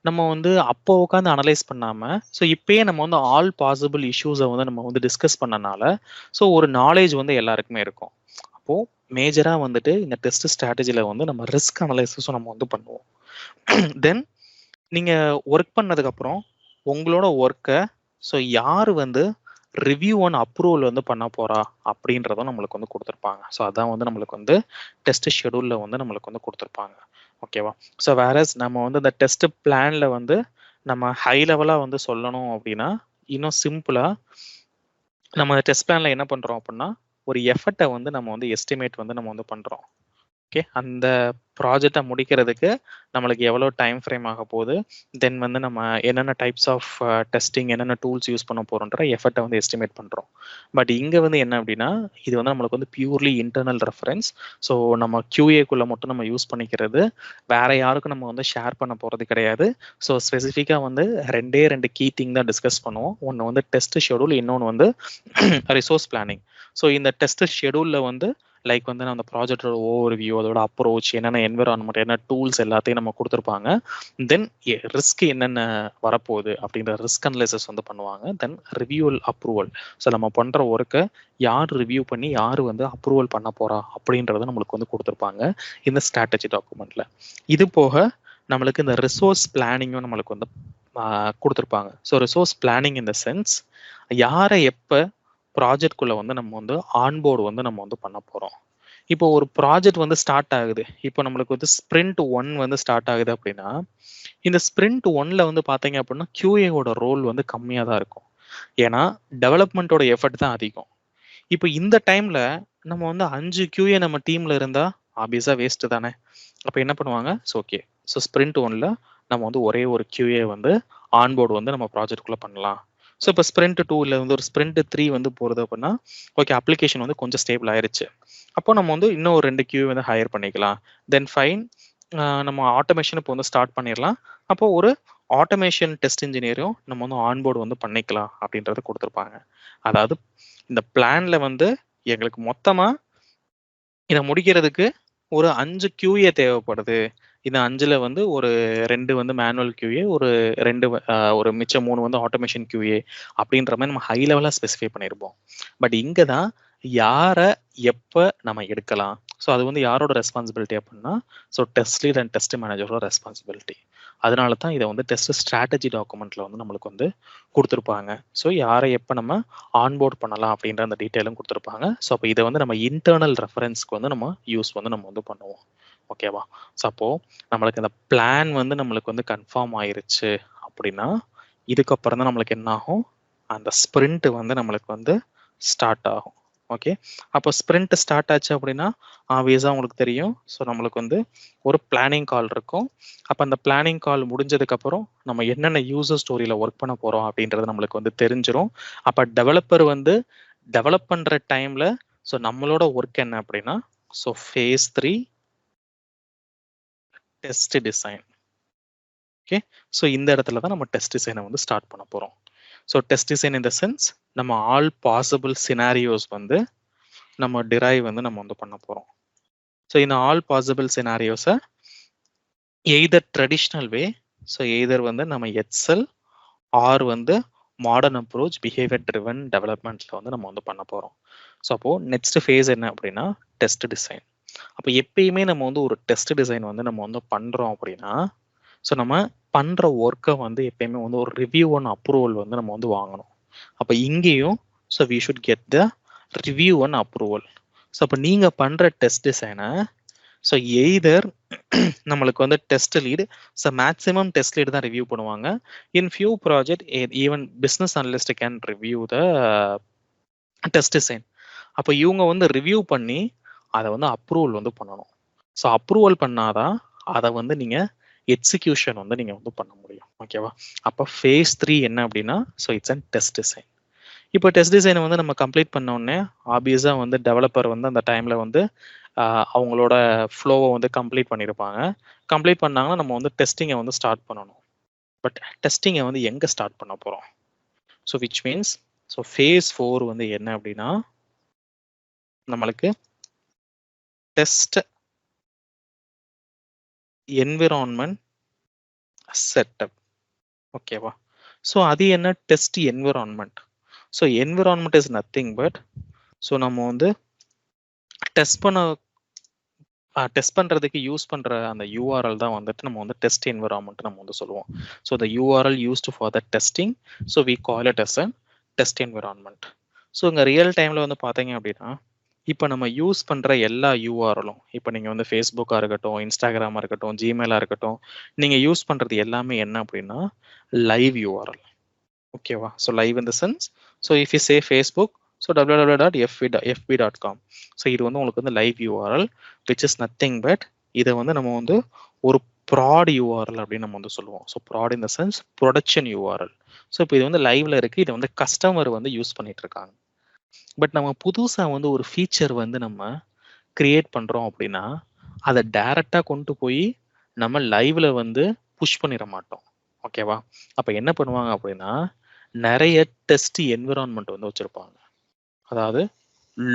நம்ம வந்து அப்போ உட்காந்து அனலைஸ் பண்ணாம ஸோ இப்பயே நம்ம வந்து ஆல் பாசிபிள் இஷ்யூஸை வந்து நம்ம வந்து டிஸ்கஸ் பண்ணனால ஸோ ஒரு நாலேஜ் வந்து எல்லாருக்குமே இருக்கும். அப்போ மேஜரா வந்துட்டு இந்த டெஸ்ட் ஸ்ட்ராட்டஜில வந்து நம்ம ரிஸ்க் அனலைசிஸும் நம்ம வந்து பண்ணுவோம். தென் நீங்க ஒர்க் பண்ணதுக்கு அப்புறம் உங்களோட ஒர்க்கை ஸோ யார் வந்து ரிவ்யூ அண்ட் அப்ரூவல் வந்து பண்ண போறா அப்படின்றதும் நம்மளுக்கு வந்து கொடுத்துருப்பாங்க. ஸோ அதான் வந்து நம்மளுக்கு வந்து டெஸ்ட் ஷெடியூல்ல வந்து நம்மளுக்கு வந்து கொடுத்துருப்பாங்க. ஓகேவா? ஸோ வேறஸ் நம்ம வந்து இந்த டெஸ்ட் பிளான்ல வந்து நம்ம ஹை லெவலா வந்து சொல்லணும் அப்படின்னா இன்னும் சிம்பிளா நம்ம டெஸ்ட் பிளான்ல என்ன பண்றோம் அப்படின்னா ஒரு எஃபர்ட்டை வந்து நம்ம வந்து எஸ்டிமேட் வந்து நம்ம வந்து பண்றோம். ஓகே, அந்த ப்ராஜெக்டை முடிக்கிறதுக்கு நம்மளுக்கு எவ்வளோ டைம் ஃப்ரேம் ஆக போகுது, தென் வந்து நம்ம என்னென்ன டைப்ஸ் ஆஃப் டெஸ்டிங் என்னென்ன டூல்ஸ் யூஸ் பண்ண போகிறோன்ற எஃபர்ட்டை வந்து எஸ்டிமேட் பண்ணுறோம். பட் இங்கே வந்து என்ன அப்படின்னா இது வந்து நம்மளுக்கு வந்து பியூர்லி இன்டர்னல் ரெஃபரன்ஸ். ஸோ நம்ம QAக்குள்ளே மட்டும் நம்ம யூஸ் பண்ணிக்கிறது, வேற யாருக்கும் நம்ம வந்து ஷேர் பண்ண போகிறது கிடையாது. ஸோ ஸ்பெசிஃபிக்காக வந்து 2 கீ திங் தான் டிஸ்கஸ் பண்ணுவோம். ஒன்று வந்து டெஸ்ட் ஷெடியூல், இன்னொன்று வந்து ரிசோர்ஸ் பிளானிங். ஸோ இந்த டெஸ்ட் ஷெடியூலில் வந்து லைக் வந்து அந்த ப்ராஜெக்டோட ஓவர்வியூ, அதோட அப்ரோச், என்னென்ன என்விரான்மெண்ட், என்ன டூல்ஸ் எல்லாத்தையும் நம்ம கொடுத்துருப்பாங்க. தென் ரிஸ்க் என்னென்ன வரப்போகுது அப்படின்ற ரிஸ்க் அனலைசிஸ் வந்து பண்ணுவாங்க. தென் ரிவ்யூவல் அப்ரூவல். ஸோ நம்ம பண்ணுற ஒர்க்கை யார் ரிவ்யூ பண்ணி யார் வந்து அப்ரூவல் பண்ண போறா அப்படின்றத நம்மளுக்கு வந்து கொடுத்துருப்பாங்க இந்த ஸ்ட்ராட்டஜி டாக்குமெண்ட்ல. இது போக நம்மளுக்கு இந்த ரிசோர்ஸ் பிளானிங்கும் நம்மளுக்கு வந்து கொடுத்துருப்பாங்க. So resource planning in the sense யாரை எப்போ ப்ராஜெக்ட்குள்ள வந்து நம்ம வந்து ஆன்போர்டு வந்து நம்ம வந்து பண்ண போறோம். இப்போ ஒரு ப்ராஜெக்ட் வந்து ஸ்டார்ட் ஆகுது. இப்போ நம்மளுக்கு வந்து ஸ்ப்ரிண்ட் 1 வந்து ஸ்டார்ட் ஆகுது அப்படின்னா இந்த ஸ்ப்ரிண்ட் 1ல வந்து பாத்தீங்க அப்படின்னா QAவோட ரோல் வந்து கம்மியா தான் இருக்கும். ஏன்னா டெவலப்மெண்ட்டோட எஃபர்ட் தான் அதிகம். இப்போ இந்த டைம்ல நம்ம வந்து 5 QA நம்ம டீம்ல இருந்தா ஆப்வியஸா வேஸ்ட் தானே. அப்போ என்ன பண்ணுவாங்க, ஓகே ஸோ ஸ்ப்ரிண்ட் 1ல நம்ம வந்து ஒரே ஒரு QA வந்து ஆன்போர்டு வந்து நம்ம ப்ராஜெக்ட்குள்ள பண்ணலாம். ஸோ இப்போ ஸ்ப்ரிண்ட் 2ல வந்து ஒரு ஸ்ப்ரிண்ட் 3 வந்து போகிறது அப்படின்னா ஓகே அப்ளிகேஷன் வந்து கொஞ்சம் ஸ்டேபிள் ஆயிருச்சு. அப்போ நம்ம வந்து இன்னும் ஒரு 2 QA வந்து ஹையர் பண்ணிக்கலாம். தென் ஃபைன் நம்ம ஆட்டோமேஷன் இப்போ வந்து ஸ்டார்ட் பண்ணிடலாம். அப்போ ஒரு ஆட்டோமேஷன் டெஸ்ட் இன்ஜினியரும் நம்ம வந்து ஆன்போர்டு வந்து பண்ணிக்கலாம் அப்படின்றத கொடுத்துருப்பாங்க. அதாவது இந்த பிளான்ல வந்து எங்களுக்கு மொத்தமா இதை முடிக்கிறதுக்கு ஒரு 5 QA தேவைப்படுது. இந்த 5ல வந்து ஒரு 2 வந்து மேனுவல் QA, ஒரு 2 ஒரு மிச்சம் 3 வந்து ஆட்டோமேஷன் QA அப்படின்ற மாதிரி நம்ம ஹை லெவலா ஸ்பெசிஃபை பண்ணியிருப்போம். பட் இங்க தான் யாரை எப்போ நம்ம எடுக்கலாம். ஸோ அது வந்து யாரோட ரெஸ்பான்சிபிலிட்டி அப்படின்னா, so test lead and test மேனேஜரோட ரெஸ்பான்சிபிலிட்டி. அதனால தான் இதை வந்து டெஸ்ட் ஸ்ட்ராட்டஜி டாக்குமெண்ட்ல வந்து நம்மளுக்கு வந்து கொடுத்துருப்பாங்க. ஸோ யாரை எப்போ நம்ம ஆன்போர்ட் பண்ணலாம் அப்படின்ற அந்த டீட்டெயிலும் கொடுத்துருப்பாங்க. ஸோ அப்போ இதை வந்து நம்ம இன்டர்னல் ரெஃபரன்ஸ்க்கு வந்து நம்ம யூஸ் வந்து நம்ம வந்து பண்ணுவோம். ஓகேவா? ஸோ அப்போ நம்மளுக்கு இந்த பிளான் வந்து நம்மளுக்கு வந்து கன்ஃபார்ம் ஆயிருச்சு அப்படின்னா, இதுக்கப்புறம் தான் நம்மளுக்கு என்ன ஆகும், அந்த ஸ்பிரிண்ட் வந்து நம்மளுக்கு வந்து ஸ்டார்ட் ஆகும். ஓகே, அப்போ ஸ்பிரிண்ட் ஸ்டார்ட் ஆச்சு அப்படின்னா ஆப்வியஸாக உங்களுக்கு தெரியும். ஸோ நம்மளுக்கு வந்து ஒரு பிளானிங் கால் இருக்கும். அப்போ அந்த பிளானிங் கால் முடிஞ்சதுக்கப்புறம் நம்ம என்னென்ன யூசர் ஸ்டோரியில் ஒர்க் பண்ண போகிறோம் அப்படின்றது நம்மளுக்கு வந்து தெரிஞ்சிடும். அப்போ டெவலப்பர் வந்து டெவலப் பண்ணுற டைமில் ஸோ நம்மளோட ஒர்க் என்ன அப்படின்னா, so phase 3 test design. Okay, so இந்த இடத்துல தான் நம்ம டெஸ்ட் டிசைனை வந்து ஸ்டார்ட் பண்ண போகிறோம். So test design in the sense நம்ம ஆல் பாசிபிள் சினாரியோஸ் வந்து நம்ம டிரைவ் வந்து நம்ம வந்து பண்ண போகிறோம். ஸோ இந்த ஆல் பாசிபிள் சினாரியோஸை either traditional way, so either வந்து நம்ம எக்ஸல் ஆர் வந்து மாடர்ன் அப்ரோச் பிஹேவியர் ட்ரிவன் டெவலப்மெண்ட்ல வந்து நம்ம வந்து பண்ண போகிறோம். ஸோ அப்போ நெக்ஸ்ட் ஃபேஸ் என்ன அப்படின்னா டெஸ்ட் டிசைன். அப்போ எப்பயுமே நம்ம வந்து ஒரு டெஸ்ட் டிசைன் வந்து நம்ம வந்து பண்ணுறோம் அப்படின்னா, ஸோ நம்ம பண்ணுற ஒர்க்கை வந்து எப்பயுமே வந்து ஒரு ரிவ்யூ அண்ட் அப்ரூவல் வந்து நம்ம வந்து வாங்கணும். அப்போ இங்கேயும் so we should get the review and approval. So அப்போ நீங்கள் பண்ணுற டெஸ்ட் டிசைனை ஸோ எய்தர் நம்மளுக்கு வந்து test lead, so maximum test lead தான் ரிவ்யூ பண்ணுவாங்க. In few project even business analyst can review the test design. அப்போ இவங்க வந்து ரிவ்யூ பண்ணி அதை வந்து அப்ரூவல் வந்து பண்ணணும். ஸோ அப்ரூவல் பண்ணாதான் அதை வந்து நீங்கள் எக்ஸிக்யூஷன் வந்து நீங்கள் வந்து பண்ண முடியும். ஓகேவா? அப்போ phase 3 என்ன அப்படின்னா, so it's and test design. இப்போ டெஸ்ட் டிசைனை வந்து நம்ம கம்ப்ளீட் பண்ண உடனே ஆப்வியஸாக வந்து டெவலப்பர் வந்து அந்த டைமில் வந்து அவங்களோட ஃப்ளோவை வந்து கம்ப்ளீட் பண்ணியிருப்பாங்க. கம்ப்ளீட் பண்ணாங்கன்னா நம்ம வந்து டெஸ்டிங்கை வந்து ஸ்டார்ட் பண்ணணும். பட் டெஸ்டிங்கை வந்து எங்கே ஸ்டார்ட் பண்ண போகிறோம்? So which means so phase 4 வந்து என்ன அப்படின்னா, நம்மளுக்கு டெஸ்ட் என்விரான்மெண்ட் செட்டப். ஓகேவா? ஸோ அது என்ன test environment? So environment is nothing but so நம்ம வந்து டெஸ்ட் பண்ணுறதுக்கு யூஸ் பண்ணுற அந்த URL தான் வந்துட்டு நம்ம வந்து டெஸ்ட் என்விரான்மெண்ட் நம்ம வந்து சொல்லுவோம். So the URL used for the testing, so we call it as a test environment. So இங்கே ரியல் டைமில் வந்து பார்த்தீங்க அப்படின்னா, இப்போ நம்ம யூஸ் பண்ணுற எல்லா URL-ம், இப்போ நீங்கள் வந்து ஃபேஸ்புக்காக இருக்கட்டும், இன்ஸ்டாகிராமாக இருக்கட்டும், ஜிமெயிலாக இருக்கட்டும், நீங்கள் யூஸ் பண்ணுறது எல்லாமே என்ன அப்படின்னா லைவ் URL. ஓகேவா? So live in the sense, so if you say Facebook, so www.fb.com. So இது வந்து உங்களுக்கு வந்து live URL which is nothing but இதை வந்து நம்ம வந்து ஒரு ப்ராட் URL அப்படின்னு நம்ம வந்து சொல்லுவோம். So brought in the sense production URL. So இப்போ இது வந்து லைவ்ல இருக்கு, இதை வந்து கஸ்டமர் வந்து யூஸ் பண்ணிட்டு இருக்காங்க. பட் நம்ம புதுசாக வந்து ஒரு ஃபீச்சர் வந்து நம்ம கிரியேட் பண்ணுறோம் அப்படின்னா அதை டைரக்டாக கொண்டு போய் நம்ம லைவ்ல வந்து புஷ் பண்ணிட மாட்டோம். ஓகேவா? அப்போ என்ன பண்ணுவாங்க அப்படின்னா நிறைய டெஸ்ட் என்விரான்மெண்ட் வந்து வச்சிருப்பாங்க. அதாவது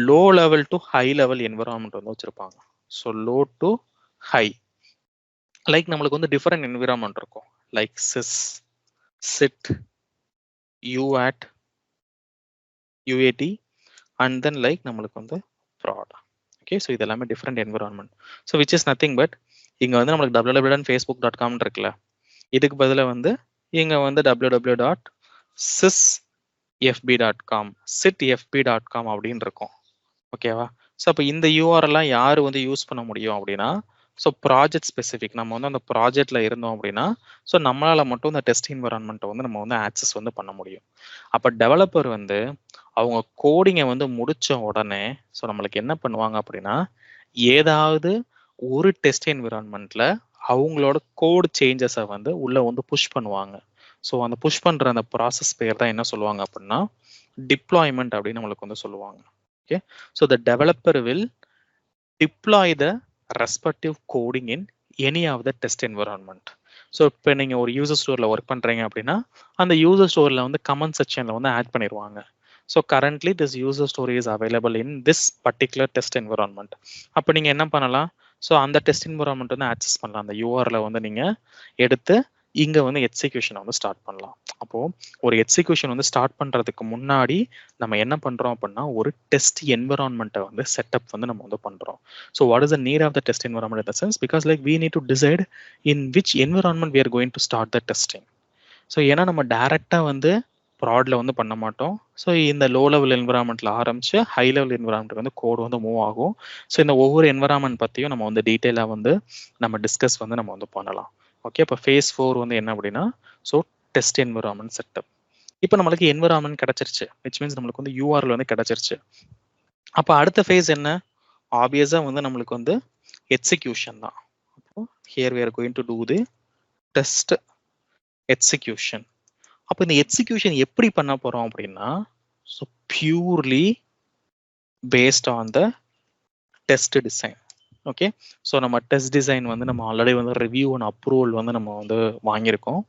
low level to high level environment வந்து வச்சிருப்பாங்க. So low to high, like நம்மளுக்கு வந்து டிஃபரெண்ட் என்விரான்மெண்ட் இருக்கும், like sys, SIT, UAT, UAT and then like நம்மளுக்கு வந்து ப்ராட். ஓகே, ஸோ இது எல்லாமே different environment. So which is nothing but இங்கே வந்து நம்மளுக்கு www.facebook.com இருக்குல்ல, இதுக்கு பதிலாக வந்து இங்கே வந்து www.sysfb.com, sitfb.com அப்படின்னு இருக்கும். ஓகேவா? ஸோ அப்போ இந்த URL-லாம் யார் வந்து யூஸ் பண்ண முடியும் அப்படின்னா, ஸோ ப்ராஜெக்ட் ஸ்பெசிஃபிக், நம்ம வந்து அந்த ப்ராஜெக்ட்ல இருந்தோம் அப்படின்னா ஸோ நம்மளால மட்டும் இந்த டெஸ்ட் என்விரான்மெண்ட்டை வந்து நம்ம வந்து ஆக்சஸ் வந்து பண்ண முடியும். அப்போ டெவலப்பர் வந்து அவங்க கோடிங்கை வந்து முடிச்ச உடனே ஸோ நம்மளுக்கு என்ன பண்ணுவாங்க அப்படின்னா, ஏதாவது ஒரு டெஸ்ட் என்விரான்மெண்ட்ல அவங்களோட கோட் சேஞ்சஸை வந்து உள்ள வந்து புஷ் பண்ணுவாங்க. ஸோ அந்த புஷ் பண்ற அந்த ப்ராசஸ் பேர் தான் என்ன சொல்லுவாங்க அப்படின்னா டிப்ளாய்மெண்ட் அப்படின்னு நம்மளுக்கு வந்து சொல்லுவாங்க. Okay, so the developer will deploy the respective coding in any of the test environment. So இப்போ நீங்கள் ஒரு யூசர் ஸ்டோரில் ஒர்க் பண்ணுறீங்க அப்படின்னா அந்த யூசர் ஸ்டோரில் வந்து கமெண்ட் செக்ஷனில் வந்து ஆட் பண்ணிடுவாங்க. So currently this user story is available in this particular test environment. அப்போ நீங்கள் என்ன பண்ணலாம், ஸோ அந்த டெஸ்ட் என்விரான்மெண்ட் வந்து ஆக்சஸ் பண்ணலாம். அந்த யூஆர்ல வந்து நீங்கள் எடுத்து இங்கே வந்து எக்ஸிக்யூஷனை வந்து ஸ்டார்ட் பண்ணலாம். அப்போது ஒரு எக்ஸிக்யூஷன் வந்து ஸ்டார்ட் பண்ணுறதுக்கு முன்னாடி நம்ம என்ன பண்ணுறோம் அப்படின்னா ஒரு டெஸ்ட் என்விரான்மெண்ட்டை வந்து செட்டப் வந்து நம்ம வந்து பண்ணுறோம். So what is the need of the test environment in the sense, because like we need to decide in which environment we are going to start the testing. So ஏன்னா நம்ம டைரெக்டாக வந்து ப்ராடில் வந்து பண்ண மாட்டோம். ஸோ இந்த லோ லெவல் என்விரான்மெண்ட்டில் ஆரம்பிச்சு high level environment வந்து கோட் வந்து மூவ் ஆகும். ஸோ இந்த ஒவ்வொரு என்விரான்மெண்ட் பற்றியும் நம்ம வந்து டீட்டெயிலாக வந்து நம்ம டிஸ்கஸ் வந்து நம்ம வந்து பண்ணலாம். ஓகே, இப்போ ஃபேஸ் 4 வந்து என்ன அப்படின்னா ஸோ டெஸ்ட் என்விரான்மெண்ட் செட்டப். இப்போ நம்மளுக்கு என்விரான்மெண்ட் கிடைச்சிருச்சு, விச் மீன்ஸ் நம்மளுக்கு வந்து யூஆர்எல் வந்து கிடைச்சிருச்சு. அப்போ அடுத்த ஃபேஸ் என்ன, ஆப்வியஸாக வந்து நம்மளுக்கு வந்து எக்ஸிக்யூஷன் தான். அப்போ here we are going to do the test execution. அப்போ இந்த எக்ஸிக்யூஷன் எப்படி பண்ண போறோம் அப்படின்னா so purely based on the test design. Okay, so நம்ம டெஸ்ட் டிசைன் வந்து நம்ம ஆல்ரெடி வந்து ரிவ்யூ அண்ட் அப்ரூவல் வந்து நம்ம வந்து வாங்கியிருக்கோம்.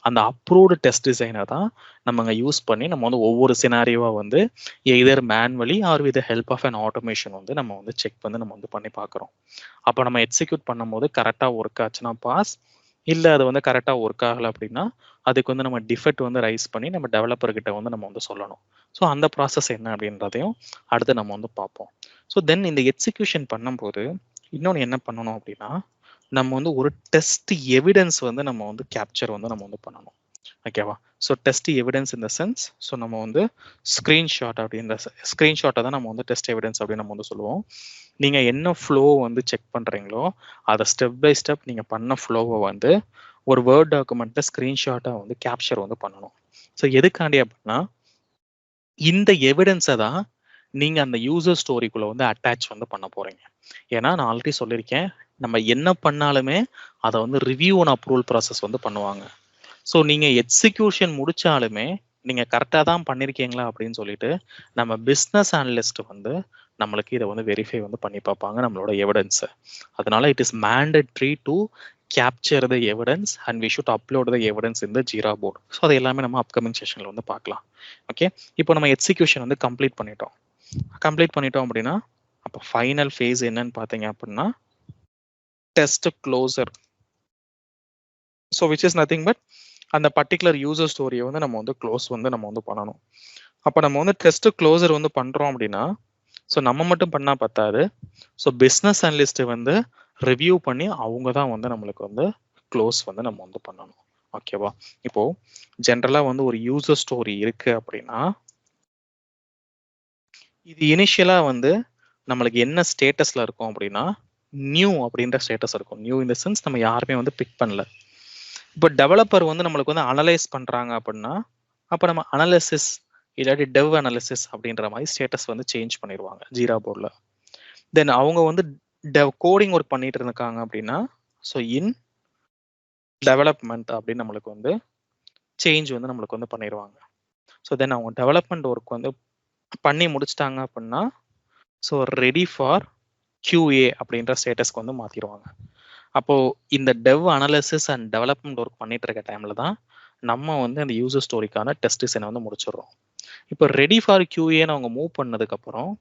அந்த அப்ரூவ்டு டெஸ்ட் டிசைனை தான் நம்ம அங்கே யூஸ் பண்ணி நம்ம வந்து ஒவ்வொரு சினாரியோவாக வந்து either manually or with help of an automation வந்து நம்ம வந்து செக் வந்து நம்ம வந்து பண்ணி பார்க்குறோம். அப்போ நம்ம எக்ஸிக்யூட் பண்ணும்போது கரெக்டாக ஒர்க் ஆச்சுன்னா பாஸ், இல்லை அது வந்து கரெக்டாக ஒர்க் ஆகலை அப்படின்னா அதுக்கு வந்து நம்ம டிஃபெக்ட் வந்து ரைஸ் பண்ணி நம்ம டெவலப்பர்கிட்ட வந்து நம்ம வந்து சொல்லணும். ஸோ அந்த ப்ராசஸ் என்ன அப்படின்றதையும் அடுத்து நம்ம வந்து பார்ப்போம். ஸோ தென் இந்த எக்ஸிக்யூஷன் பண்ணும்போது இன்னொன்று என்ன பண்ணணும் அப்படின்னா நம்ம வந்து ஒரு டெஸ்ட் எவிடன்ஸ் வந்து நம்ம வந்து கேப்சர் வந்து நம்ம வந்து பண்ணணும். ஓகேவா, so test evidence in the sense so நம்ம வந்து ஸ்க்ரீன்ஷாட் அப்படின்ற ஸ்க்ரீன்ஷாட்டை தான் நம்ம வந்து டெஸ்ட் எவிடன்ஸ் அப்படின்னு நம்ம வந்து சொல்லுவோம். நீங்கள் என்ன ஃப்ளோ வந்து செக் பண்ணுறீங்களோ அதை ஸ்டெப் பை ஸ்டெப் நீங்கள் பண்ண ஃப்ளோவை வந்து ஒரு வேர்ட் டாக்குமெண்ட்டில் ஸ்க்ரீன்ஷாட்டை வந்து கேப்சர் வந்து பண்ணணும். ஸோ எதுக்காண்டி அப்படின்னா இந்த எவிடன்ஸை தான் நீங்கள் அந்த யூசர் ஸ்டோரிக்குள்ளே வந்து அட்டாச் வந்து பண்ண போகிறீங்க. ஏன்னா நான் ஆல்ரெடி சொல்லியிருக்கேன், நம்ம என்ன பண்ணாலுமே அதை வந்து ரிவ்யூ அண்ட் அப்ரூவல் ப்ராசஸ் வந்து பண்ணுவாங்க. ஸோ நீங்கள் எக்ஸிக்யூஷன் முடிச்சாலுமே நீங்கள் கரெக்டாக தான் பண்ணியிருக்கீங்களா அப்படின்னு சொல்லிட்டு நம்ம பிஸ்னஸ் அனலிஸ்ட் வந்து நம்மளுக்கு இதை வந்து வெரிஃபை வந்து பண்ணி பார்ப்பாங்க நம்மளோட எவிடன்ஸை. அதனால it is mandatory to capture the evidence and we should upload the evidence in the Jira board. So அது எல்லாமே நம்ம அப்கமிங் செஷனில் வந்து பார்க்கலாம். ஓகே, இப்போ நம்ம எக்ஸிக்யூஷன் வந்து கம்ப்ளீட் பண்ணிட்டோம் அப்படின்னா அப்போ ஃபைனல் ஃபேஸ் என்னன்னு பார்த்தீங்க அப்படின்னா test closure. So which is nothing but அந்த பர்டிகுலர் யூசர் ஸ்டோரியை வந்து நம்ம வந்து க்ளோஸ் வந்து நம்ம வந்து பண்ணணும். அப்போ நம்ம வந்து டெஸ்ட் க்ளோசர் வந்து பண்ணுறோம் அப்படின்னா ஸோ நம்ம மட்டும் பண்ணால் பத்தாது, ஸோ பிஸ்னஸ் அனலிஸ்ட் வந்து ரிவ்யூ பண்ணி அவங்க தான் வந்து நம்மளுக்கு வந்து க்ளோஸ் வந்து நம்ம வந்து பண்ணணும். ஓகேவா, இப்போ ஜென்ரலாக வந்து ஒரு யூசர் ஸ்டோரி இருக்கு அப்படின்னா இது இனிஷியலாக வந்து நம்மளுக்கு என்ன ஸ்டேட்டஸில் இருக்கும் அப்படின்னா நியூ அப்படின்ற ஸ்டேட்டஸ் இருக்கும். நியூ இன் த சென்ஸ் நம்ம யாருமே வந்து பிக் பண்ணல. இப்போ டெவலப்பர் வந்து நம்மளுக்கு வந்து அனலைஸ் பண்ணுறாங்க அப்படின்னா அப்போ நம்ம அனலிசிஸ் இல்லாட்டி டெவ் அனாலிசிஸ் அப்படின்ற மாதிரி ஸ்டேட்டஸ் வந்து சேஞ்ச் பண்ணிடுவாங்க ஜீரா போர்டில். தென் அவங்க வந்து டெவ் கோடிங் ஒர்க் பண்ணிட்டு இருக்காங்க அப்படின்னா ஸோ இன் டெவலப்மெண்ட் அப்படின்னு நம்மளுக்கு வந்து சேஞ்ச் வந்து நம்மளுக்கு வந்து பண்ணிடுவாங்க. ஸோ தென் அவங்க டெவலப்மெண்ட் ஒர்க் வந்து பண்ணி முடிச்சிட்டாங்க அப்படின்னா ஸோ ரெடி ஃபார் QA அப்படின்ற ஸ்டேட்டஸ்க்கு வந்து மாற்றிடுவாங்க. அப்போது இந்த டெவ் அனாலிசிஸ் அண்ட் டெவலப்மெண்ட் ஒர்க் பண்ணிட்டு இருக்க டைமில் தான் நம்ம வந்து அந்த யூசர் ஸ்டோரிக்கான டெஸ்ட் டிசைனை வந்து முடிச்சிடுறோம். இப்போ ரெடி ஃபார் QAன்னு அவங்க மூவ் பண்ணதுக்கப்புறம்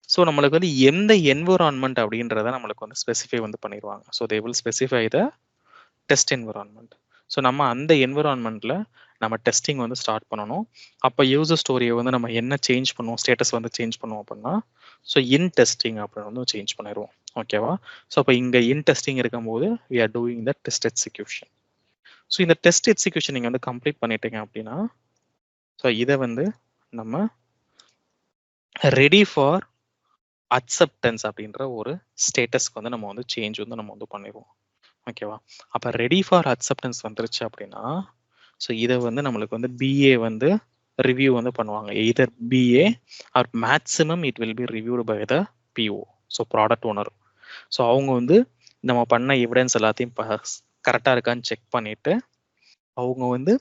ஸோ நம்மளுக்கு வந்து எந்த என்விரான்மெண்ட் அப்படின்றத நம்மளுக்கு வந்து ஸ்பெசிஃபை வந்து பண்ணிடுவாங்க. So they will specify the test environment. So நம்ம அந்த என்விரான்மெண்ட்டில் நம்ம டெஸ்டிங் வந்து ஸ்டார்ட் பண்ணணும். அப்போ யூசர் ஸ்டோரியை வந்து நம்ம என்ன சேஞ்ச் பண்ணுவோம், ஸ்டேட்டஸ் வந்து சேஞ்ச் பண்ணுவோம் அப்படின்னா ஸோ இன் டெஸ்டிங் அப்படின்னு வந்து சேஞ்ச் பண்ணிடுவோம். ஓகேவா, ஸோ அப்போ இங்கே இன் டெஸ்டிங் இருக்கும்போது we are doing the test execution. So இந்த டெஸ்ட் எக்ஸிக்யூஷன் நீங்கள் வந்து கம்ப்ளீட் பண்ணிட்டீங்க அப்படின்னா ஸோ இதை வந்து நம்ம ரெடி ஃபார் அக்செப்டன்ஸ் அப்படின்ற ஒரு ஸ்டேட்டஸ்க்கு வந்து நம்ம வந்து சேஞ்ச் வந்து நம்ம வந்து பண்ணிடுவோம். ஓகேவா, அப்போ ரெடி ஃபார் அக்செப்டன்ஸ் வந்துருச்சு அப்படின்னா ஸோ இதை வந்து நம்மளுக்கு வந்து BA வந்து ரிவ்யூ வந்து பண்ணுவாங்க. Either BA or maximum it will be reviewed by the PO, so product owner. So அவங்க வந்து நம்ம பண்ண எவிடன்ஸ் எல்லாத்தையும் கரெக்டாக இருக்கான்னு செக் பண்ணிட்டு அவங்க வந்து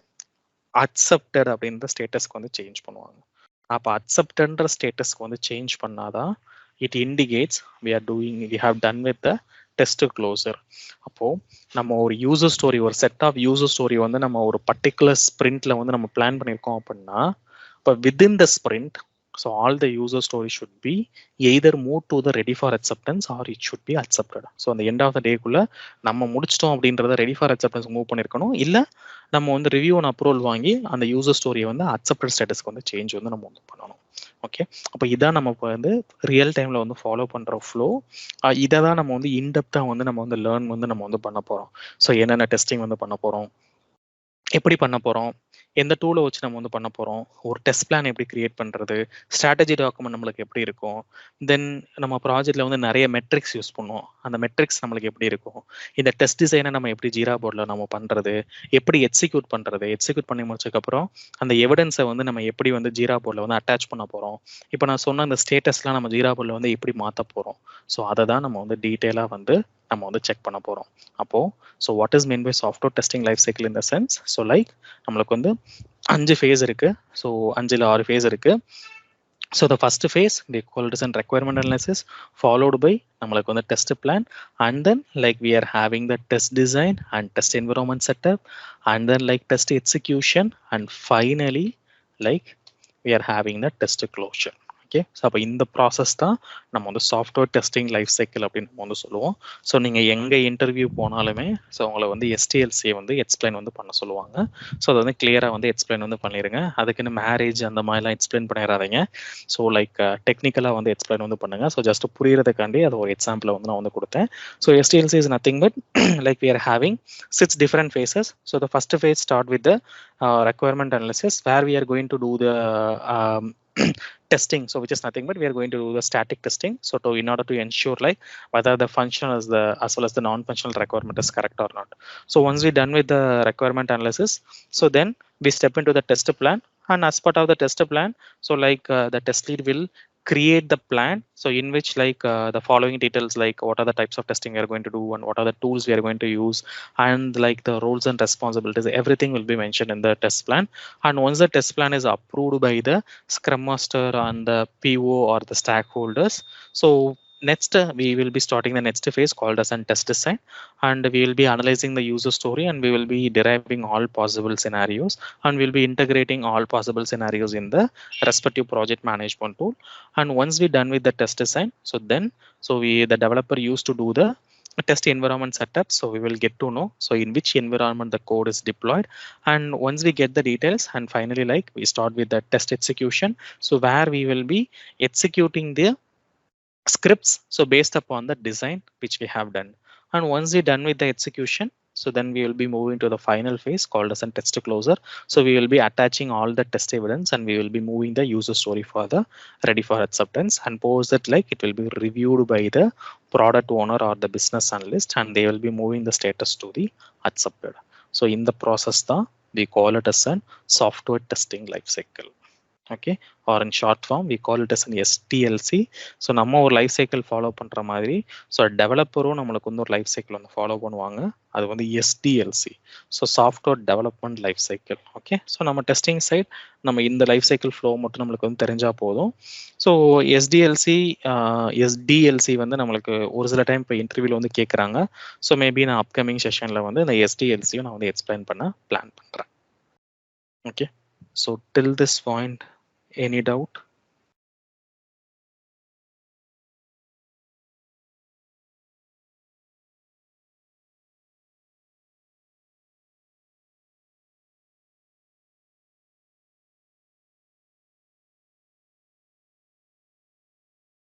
அக்செப்டட் அப்படின்ற ஸ்டேட்டஸ்க்கு வந்து சேஞ்ச் பண்ணுவாங்க. அப்போ அக்செப்டன்ற ஸ்டேட்டஸ்க்கு வந்து சேஞ்ச் பண்ணாதான் it indicates we have done with the test closure. அப்போ நம்ம ஒரு யூசர் ஸ்டோரி, ஒரு செட் ஆஃப் யூசர் ஸ்டோரி வந்து நம்ம ஒரு பர்டிகுலர் ஸ்பிரிண்ட்ல வந்து நம்ம பிளான் பண்ணியிருக்கோம் அப்படின்னா, இப்போ within the sprint, so all the user story should be either move to the ready for acceptance R it should be accepted. So அந்த எண்ட் ஆஃப் த டேக்குள்ள நம்ம முடிச்சிட்டோம் அப்படின்றத ரெடி ஃபார் அக்செப்டன்ஸ் மூவ் பண்ணியிருக்கணும், இல்லை நம்ம வந்து ரிவ்யூ அண்ட் அப்ரூவல் வாங்கி அந்த யூசர் ஸ்டோரியை வந்து அக்செப்டட் ஸ்டேட்டஸ்க்கு வந்து சேஞ்ச் வந்து நம்ம வந்து பண்ணணும். ஓகே, அப்போ இதான் நம்ம இப்போ வந்து ரியல் டைம்ல வந்து ஃபாலோ பண்ற ஃப்ளோ. இதை தான் நம்ம வந்து இன்டெப்தா வந்து நம்ம வந்து லேர்ன் வந்து நம்ம வந்து பண்ண போறோம். ஸோ என்னென்ன டெஸ்டிங் வந்து பண்ண போறோம், எப்படி பண்ண போறோம், எந்த டூலை வச்சு நம்ம வந்து பண்ண போறோம், ஒரு டெஸ்ட் பிளான் எப்படி கிரியேட் பண்றது, ஸ்ட்ராட்டஜி டாக்குமெண்ட் நம்மளுக்கு எப்படி இருக்கும், தென் நம்ம ப்ராஜெக்ட்ல வந்து நிறைய மெட்ரிக்ஸ் யூஸ் பண்ணுவோம், அந்த மெட்ரிக்ஸ் நம்மளுக்கு எப்படி இருக்கும், இந்த டெஸ்ட் டிசைனை நம்ம எப்படி ஜீரா போர்டில் நம்ம பண்றது, எப்படி எக்ஸிக்யூட் பண்றது, எக்ஸிக்யூட் பண்ணி முடிச்சதுக்கப்புறம் அந்த எவிடன்ஸை வந்து நம்ம எப்படி வந்து ஜீரா போர்டில் வந்து அட்டாச் பண்ண போறோம், இப்போ நான் சொன்ன அந்த ஸ்டேட்டஸ்லாம் நம்ம ஜீரா போர்டில் வந்து எப்படி மாற்ற போறோம். ஸோ அதை தான் நம்ம வந்து டீட்டெயிலாக வந்து நம்ம வந்து செக் பண்ண போறோம். அப்போ so what is mean by software testing life cycle in the sense, so like நம்மளுக்கு வந்து 5 ஃபேஸ் இருக்கு. ஸோ 5 6 ஃபேஸ் இருக்கு. So the first phase the qualities and requirement analysis, followed by நம்மளுக்கு வந்து test plan, and then like we are having the test design and test environment setup, and then like test execution, and finally like we are having the test closure. Okay, so அப்போ இந்த process தான் நம்ம வந்து software testing life cycle அப்படின்னு நம்ம வந்து சொல்லுவோம். So நீங்கள் எங்கே இன்டர்வியூ போனாலுமே ஸோ உங்களை வந்து எஸ்டிஎல்சியை வந்து எக்ஸ்பிளைன் வந்து பண்ண சொல்லுவாங்க. ஸோ அதை வந்து கிளியராக வந்து எக்ஸ்பிளைன் வந்து பண்ணிடுங்க. அதுக்குன்னு மேரேஜ் அந்த மாதிரிலாம் எக்ஸ்பிளைன் பண்ணிடாதீங்க. ஸோ லைக் டெக்னிக்கலாக வந்து எக்ஸ்பிளைன் வந்து பண்ணுங்க. ஸோ ஜஸ்ட் புரியறதுக்காண்டி அது ஒரு எக்ஸாம்பிளை வந்து நான் வந்து கொடுத்தேன். So SDLC is nothing but like we are having 6 different phases. So the first phase start with the requirement analysis, where we are going to do the testing, so which is nothing but we are going to do the static testing, so to in order to ensure like whether the functional is the as well as the non-functional requirement is correct or not. So once we done with the requirement analysis, so then we step into the test plan, and as part of the test plan, so like the test lead will create the plan, so in which like the following details, like what are the types of testing we are going to do and what are the tools we are going to use, and like the roles and responsibilities, everything will be mentioned in the test plan. And once the test plan is approved by the scrum master and the PO or the stakeholders, so next we will be starting the next phase called as an test design, and we will be analyzing the user story, and we will be deriving all possible scenarios, and we'll be integrating all possible scenarios in the respective project management tool. And once we done with the test design, so then the developer used to do the test environment setup, so we will get to know so in which environment the code is deployed. And once we get the details, and finally like we start with the test execution, so where we will be executing the scripts so based upon the design which we have done. And once we're done with the execution, so then we will be moving to the final phase called as a test closer. So we will be attaching all the test evidence, and we will be moving the user story for the ready for acceptance, and post that like it will be reviewed by the product owner or the business analyst, and they will be moving the status to the accepted. So in the process we call it as a software testing life cycle. Okay, or in short form we call it as an STLC. So நம்ம ஒரு life cycle follow பண்ணுற மாதிரி so டெவலப்பரும் நம்மளுக்கு வந்து ஒரு life cycle வந்து follow பண்ணுவாங்க, அது வந்து SDLC, so software development life cycle. Okay, so நம்ம டெஸ்டிங் சைட் நம்ம இந்த லைஃப் சைக்கிள் ஃப்ளோ மட்டும் நம்மளுக்கு வந்து தெரிஞ்சால் போதும். ஸோ SDLC வந்து நம்மளுக்கு ஒரு சில டைம் இப்போ இன்டர்வியூவில் வந்து கேட்குறாங்க. ஸோ மேபி நான் அப்கமிங் செஷனில் வந்து இந்த SDLCயும் நான் வந்து எக்ஸ்பிளைன் பண்ண பிளான் பண்ணுறேன். Okay, so till this point any doubt?